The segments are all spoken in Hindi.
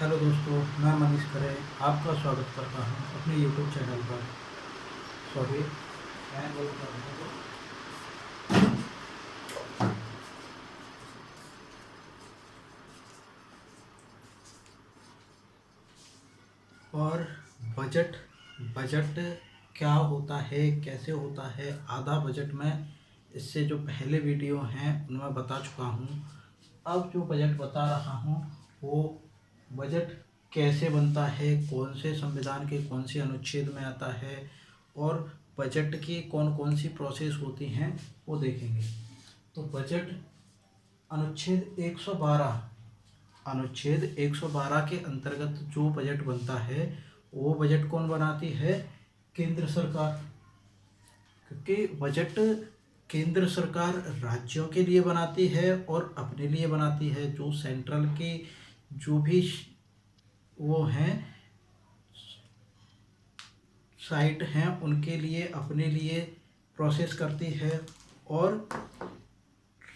हेलो दोस्तों, मैं मनीष खरे आपका स्वागत करता हूं अपने यूट्यूब चैनल पर। सॉरी, मैं बोल कर रहा हूं। और बजट बजट क्या होता है, कैसे होता है, आधा बजट में इससे जो पहले वीडियो हैं उनमें बता चुका हूं। अब जो बजट बता रहा हूं वो बजट कैसे बनता है, कौन से संविधान के कौन से अनुच्छेद में आता है और बजट की कौन कौन सी प्रोसेस होती हैं वो देखेंगे। तो बजट अनुच्छेद 112 अनुच्छेद 112 के अंतर्गत जो बजट बनता है वो बजट कौन बनाती है? केंद्र सरकार। क्योंकि बजट केंद्र सरकार राज्यों के लिए बनाती है और अपने लिए बनाती है। जो सेंट्रल के जो भी वो हैं साइट हैं उनके लिए अपने लिए प्रोसेस करती है। और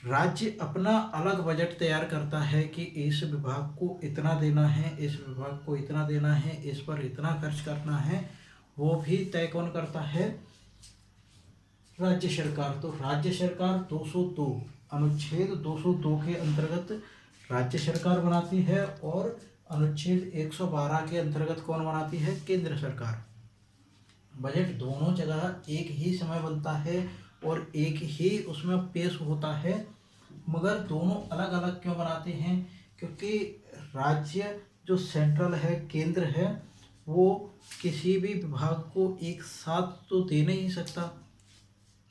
राज्य अपना अलग बजट तैयार करता है कि इस विभाग को इतना देना है, इस विभाग को इतना देना है, इस पर इतना खर्च करना है। वो भी तय कौन करता है? राज्य सरकार। तो राज्य सरकार 202 अनुच्छेद 202 के अंतर्गत राज्य सरकार बनाती है और अनुच्छेद 112 के अंतर्गत कौन बनाती है? केंद्र सरकार। बजट दोनों जगह एक ही समय बनता है और एक ही उसमें पेश होता है, मगर दोनों अलग अलग क्यों बनाते हैं? क्योंकि राज्य जो सेंट्रल है, केंद्र है, वो किसी भी विभाग को एक साथ तो दे नहीं सकता,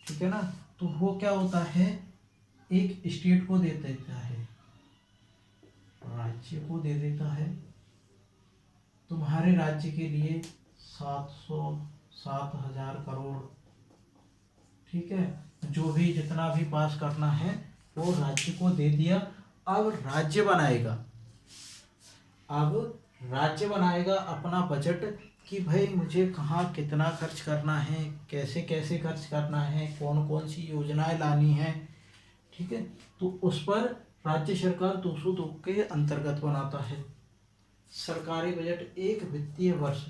ठीक है ना। तो वो क्या होता है, एक स्टेट को दे देता है, राज्य को दे देता है तुम्हारे राज्य के लिए 7,000 करोड़, ठीक है। जो भी जितना भी पास करना है वो राज्य को दे दिया। अब राज्य बनाएगा अब राज्य बनाएगा अपना बजट कि भाई मुझे कहाँ कितना खर्च करना है, कैसे कैसे खर्च करना है, कौन कौन सी योजनाएं लानी है, ठीक है। तो उस पर राज्य सरकार 202 के अंतर्गत बनाता है। सरकारी बजट एक वित्तीय वर्ष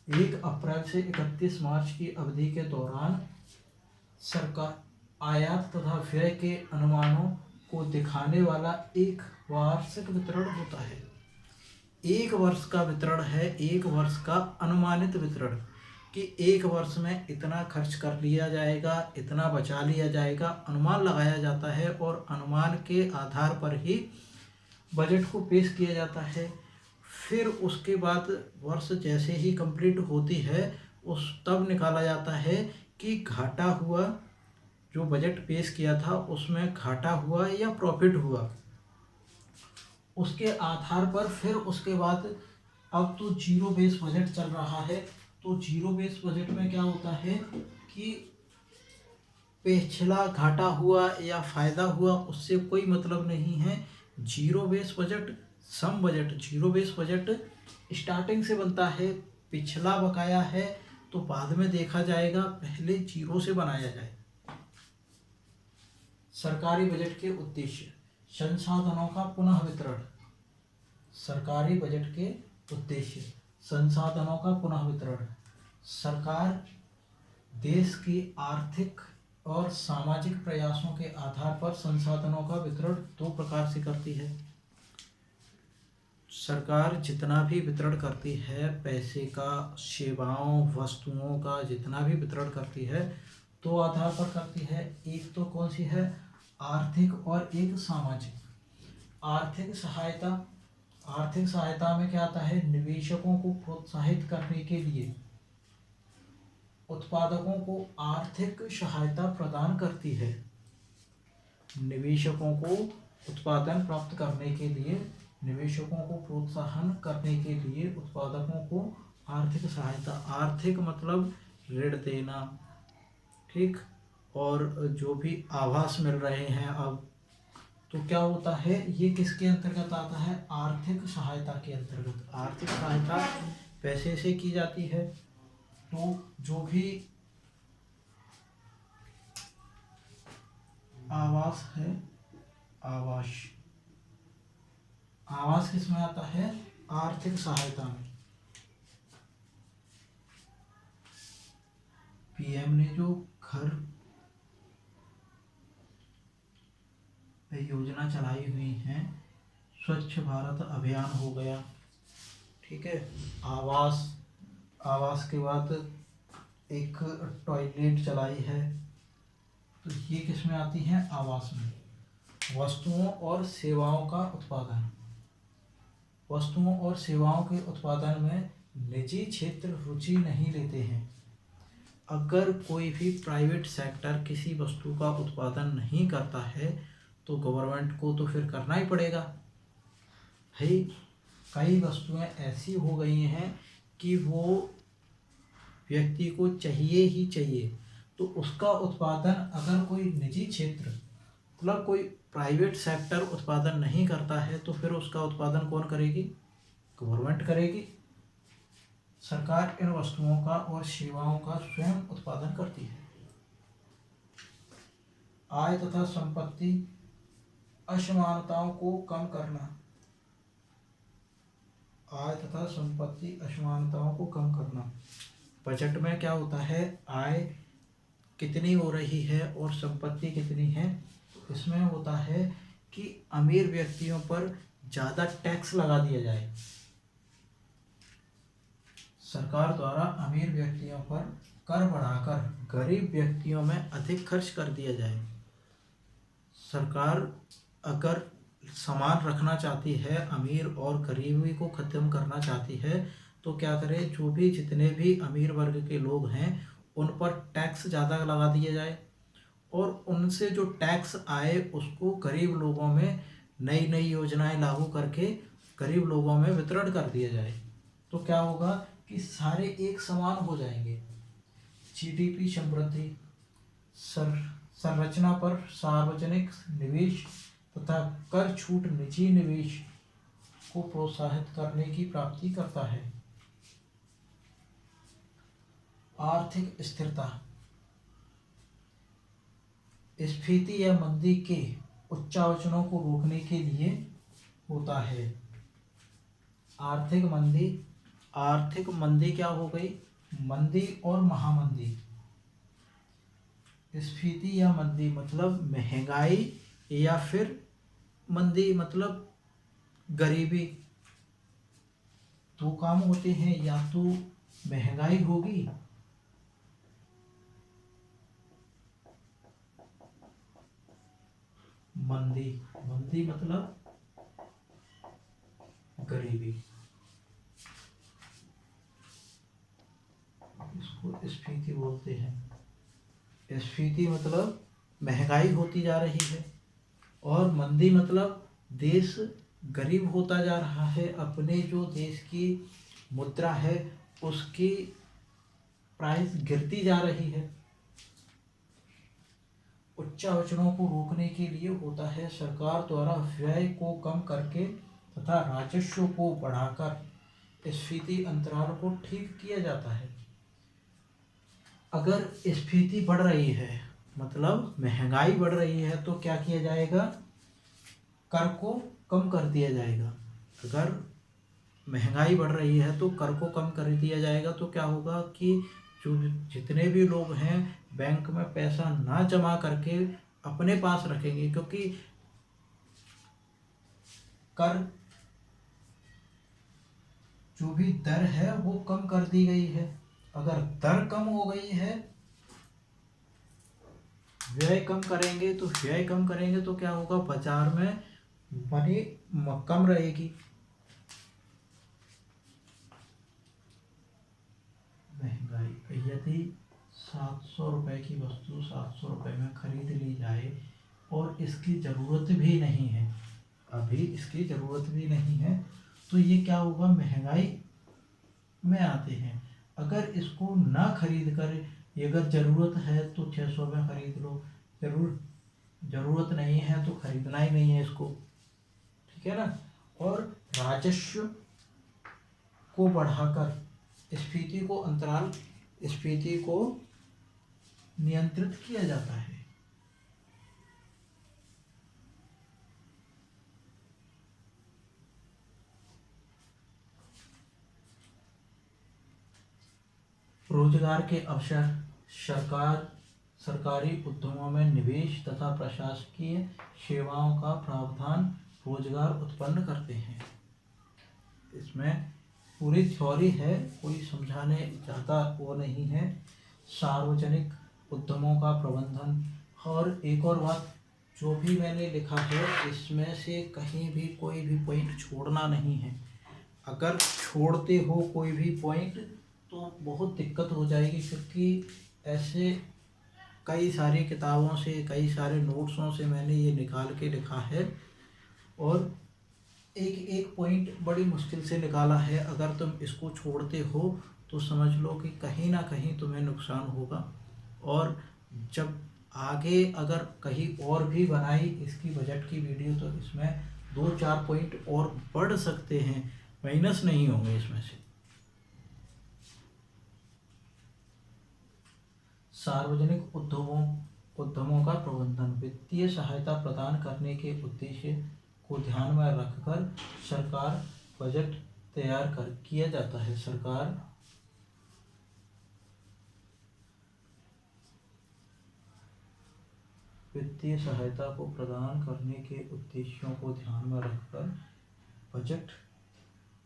1 अप्रैल से 31 मार्च की अवधि के दौरान सरकार आयात तथा व्यय के अनुमानों को दिखाने वाला एक वार्षिक वितरण होता है। एक वर्ष का वितरण है, एक वर्ष का अनुमानित वितरण कि एक वर्ष में इतना खर्च कर लिया जाएगा, इतना बचा लिया जाएगा, अनुमान लगाया जाता है और अनुमान के आधार पर ही बजट को पेश किया जाता है। फिर उसके बाद वर्ष जैसे ही कंप्लीट होती है उस तब निकाला जाता है कि घाटा हुआ, जो बजट पेश किया था उसमें घाटा हुआ या प्रॉफिट हुआ। उसके आधार पर फिर उसके बाद अब तो जीरो बेस बजट चल रहा है। तो जीरो बेस बजट में क्या होता है कि पिछला घाटा हुआ या फायदा हुआ उससे कोई मतलब नहीं है। Zero base budget some budget, zero base budget starting से बनता है। पिछला बकाया है तो बाद में देखा जाएगा, पहले जीरो से बनाया जाए। सरकारी बजट के उद्देश्य: संसाधनों का पुनः वितरण। सरकारी बजट के उद्देश्य: संसाधनों का पुनः वितरण। सरकार देश की आर्थिक और सामाजिक प्रयासों के आधार पर संसाधनों का वितरण दो प्रकार से करती है। सरकार जितना भी वितरण करती है, पैसे का, सेवाओं, वस्तुओं का जितना भी वितरण करती है, दो आधार पर करती है। एक तो कौन सी है? आर्थिक और एक सामाजिक। आर्थिक सहायता, आर्थिक सहायता में क्या आता है? निवेशकों को प्रोत्साहित करने के लिए उत्पादकों को आर्थिक सहायता प्रदान करती है। निवेशकों को उत्पादन प्राप्त करने के लिए, निवेशकों को प्रोत्साहन करने के लिए उत्पादकों को आर्थिक सहायता। आर्थिक मतलब ऋण देना, ठीक। और जो भी आवास मिल रहे हैं अब, तो क्या होता है, ये किसके अंतर्गत आता है? आर्थिक सहायता के अंतर्गत। आर्थिक सहायता पैसे से की जाती है। तो जो भी आवास है, आवास, आवास किस में आता है? आर्थिक सहायता में पीएम ने जो घर योजना चलाई हुई है, स्वच्छ भारत अभियान हो गया, ठीक है, आवास, आवास के बाद एक टॉयलेट चलाई है, तो ये किस में आती है? आवास में। वस्तुओं और सेवाओं का उत्पादन, वस्तुओं और सेवाओं के उत्पादन में निजी क्षेत्र रुचि नहीं लेते हैं। अगर कोई भी प्राइवेट सेक्टर किसी वस्तु का उत्पादन नहीं करता है तो गवर्नमेंट को तो फिर करना ही पड़ेगा। भाई कई वस्तुएं ऐसी हो गई हैं कि वो व्यक्ति को चाहिए ही चाहिए, तो उसका उत्पादन अगर कोई निजी क्षेत्र मतलब कोई प्राइवेट सेक्टर उत्पादन नहीं करता है तो फिर उसका उत्पादन कौन करेगी? गवर्नमेंट करेगी। सरकार इन वस्तुओं का और सेवाओं का स्वयं उत्पादन करती है। आय तथा संपत्ति असमानताओं को कम करना, आय तथा संपत्ति असमानताओं को कम करना। बजट में क्या होता है? आय कितनी हो रही है और संपत्ति कितनी है, इसमें होता है कि अमीर व्यक्तियों पर ज़्यादा टैक्स लगा दिया जाए। सरकार द्वारा अमीर व्यक्तियों पर कर बढ़ाकर गरीब व्यक्तियों में अधिक खर्च कर दिया जाए। सरकार अगर समान रखना चाहती है, अमीर और गरीबी को ख़त्म करना चाहती है, तो क्या करे? जो भी जितने भी अमीर वर्ग के लोग हैं उन पर टैक्स ज़्यादा लगा दिया जाए और उनसे जो टैक्स आए उसको गरीब लोगों में नई नई योजनाएं लागू करके गरीब लोगों में वितरण कर दिया जाए। तो क्या होगा कि सारे एक समान हो जाएंगे। जीडीपी समृद्धि, संरचना पर सार्वजनिक निवेश तथा कर छूट निजी निवेश को प्रोत्साहित करने की प्राप्ति करता है। आर्थिक स्थिरता, स्फीति या मंदी के उच्चावचनों को रोकने के लिए होता है। आर्थिक मंदी, आर्थिक मंदी क्या हो गई? मंदी और महामंदी। स्फीति या मंदी मतलब महंगाई या फिर मंदी मतलब गरीबी। दो काम होते हैं, या तो महंगाई होगी मंदी, मंदी मतलब गरीबी, इसको स्फीति बोलते हैं। स्फीति मतलब महंगाई होती जा रही है और मंदी मतलब देश गरीब होता जा रहा है, अपने जो देश की मुद्रा है उसकी प्राइस गिरती जा रही है। उच्चावचनों को रोकने के लिए होता है। सरकार द्वारा व्यय को कम करके तथा राजस्व को बढ़ाकर स्फीति अंतराल को ठीक किया जाता है। अगर स्फीति बढ़ रही है मतलब महंगाई बढ़ रही है तो क्या किया जाएगा? कर को कम कर दिया जाएगा। अगर महंगाई बढ़ रही है तो कर को कम कर दिया जाएगा, तो क्या होगा कि जो जितने भी लोग हैं बैंक में पैसा ना जमा करके अपने पास रखेंगे, क्योंकि कर जो भी दर है वो कम कर दी गई है। अगर दर कम हो गई है, व्यय कम करेंगे, तो व्यय कम करेंगे तो क्या होगा? बाजार में मनी कम रहेगी। महंगाई, यदि 700 रुपये की वस्तु 700 रुपये में खरीद ली जाए और इसकी ज़रूरत भी नहीं है, अभी इसकी ज़रूरत भी नहीं है, तो ये क्या होगा? महंगाई में आते हैं। अगर इसको ना खरीद कर, अगर ज़रूरत है तो 600 में खरीद लो, ज़रूरत नहीं है तो खरीदना ही नहीं है इसको, ठीक है ना। और राजस्व को बढ़ाकर स्फीति को नियंत्रित किया जाता है। रोजगार के अवसर, सरकारी उद्यमों में निवेश तथा प्रशासकीय सेवाओं का प्रावधान रोजगार उत्पन्न करते हैं। इसमें पूरी थ्योरी है, कोई समझाने ज़्यादा वो नहीं है। सार्वजनिक उद्यमों का प्रबंधन। और एक और बात, जो भी मैंने लिखा है इसमें से कहीं भी कोई भी पॉइंट छोड़ना नहीं है। अगर छोड़ते हो कोई भी पॉइंट तो बहुत दिक्कत हो जाएगी, क्योंकि ऐसे कई सारी किताबों से, कई सारे नोट्सों से मैंने ये निकाल के लिखा है और एक एक पॉइंट बड़ी मुश्किल से निकाला है। अगर तुम इसको छोड़ते हो तो समझ लो कि कहीं ना कहीं तुम्हें नुकसान होगा। और जब आगे अगर कहीं और भी बनाई इसकी बजट की वीडियो तो इसमें 2-4 पॉइंट और बढ़ सकते हैं, माइनस नहीं होंगे इसमें से। सार्वजनिक उद्यमों का प्रबंधन। वित्तीय सहायता प्रदान करने के उद्देश्य को ध्यान में रखकर सरकार बजट तैयार कर किया जाता है। सरकार वित्तीय सहायता को प्रदान करने के उद्देश्यों को ध्यान में रखकर बजट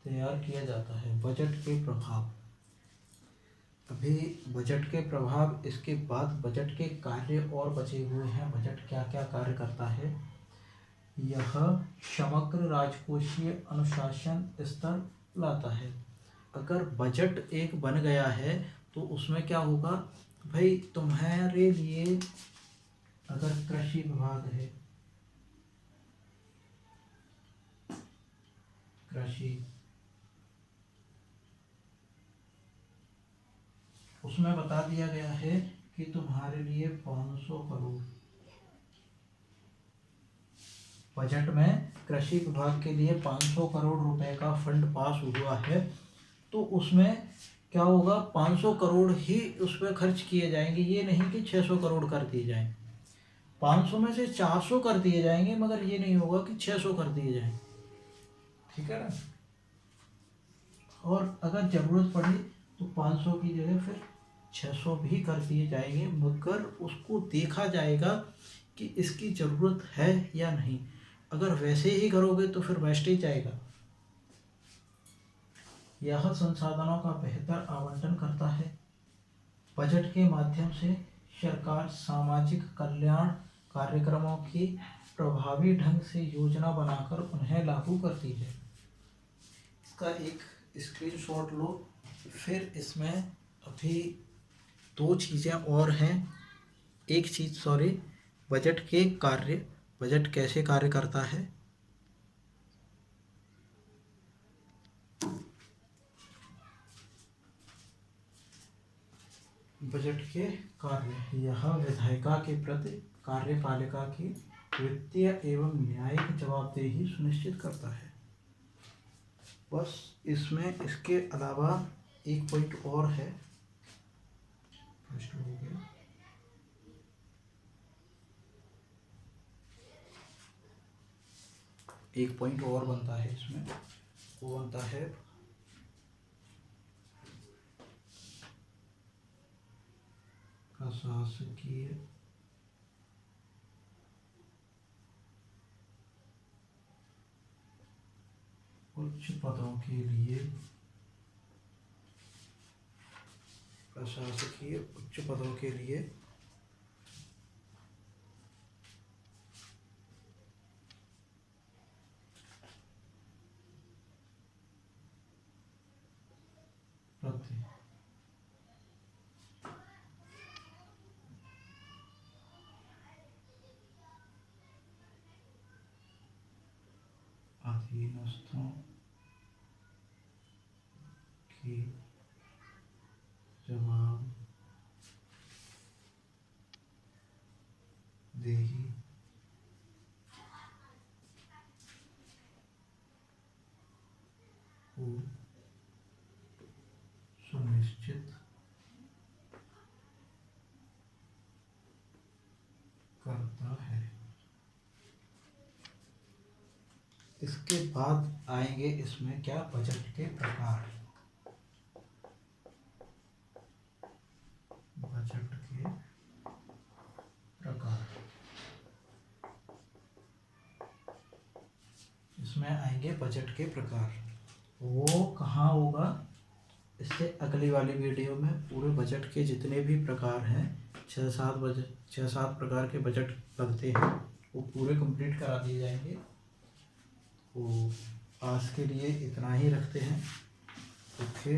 तैयार किया जाता है। बजट के प्रभाव। अभी बजट के प्रभाव, इसके बाद बजट के कार्य और बचे हुए हैं। बजट क्या क्या कार्य करता है? यह समग्र राजकोषीय अनुशासन स्तर लाता है। अगर बजट एक बन गया है तो उसमें क्या होगा भाई, तुम्हारे लिए अगर कृषि विभाग है, कृषि, उसमें बता दिया गया है कि तुम्हारे लिए 500 करोड़ बजट में कृषि विभाग के लिए 500 करोड़ रुपए का फंड पास हुआ है, तो उसमें क्या होगा, 500 करोड़ ही उस पर खर्च किए जाएंगे। ये नहीं कि 600 करोड़ कर दिए जाएं। 500 में से 400 कर दिए जाएंगे, मगर ये नहीं होगा कि 600 कर दिए जाएं। ठीक है ना? और अगर ज़रूरत पड़ी तो 500 की जगह फिर 600 भी कर दिए जाएंगे, मगर उसको देखा जाएगा कि इसकी ज़रूरत है या नहीं। अगर वैसे ही करोगे तो फिर वेस्टेज जाएगा। यह संसाधनों का बेहतर आवंटन करता है। बजट के माध्यम से सरकार सामाजिक कल्याण कार्यक्रमों की प्रभावी ढंग से योजना बनाकर उन्हें लागू करती है। इसका एक स्क्रीनशॉट लो। फिर इसमें अभी 2 चीज़ें और हैं। एक चीज़, सॉरी, बजट के कार्य, बजट कैसे कार्य करता है। बजट के कार्य। यह विधायिका के प्रति कार्यपालिका की वित्तीय एवं न्यायिक जवाबदेही सुनिश्चित करता है। बस इसमें इसके अलावा एक पॉइंट और है। हो गया। एक पॉइंट और बनता है इसमें, वो बनता है प्रशासकीय उच्च पदों के लिए, प्रशासकीय उच्च पदों के लिए प्रति अधीनस्थों की जवाबदेही को सुनिश्चित करता है। इसके बाद आएंगे इसमें क्या, बजट के प्रकार। इसमें आएंगे बजट के प्रकार। वो कहाँ होगा, इससे अगली वाली वीडियो में पूरे बजट के जितने भी प्रकार हैं, 6-7 प्रकार के बजट लगते हैं, वो पूरे कंप्लीट करा दिए जाएंगे। तो आज के लिए इतना ही रखते हैं। ओके।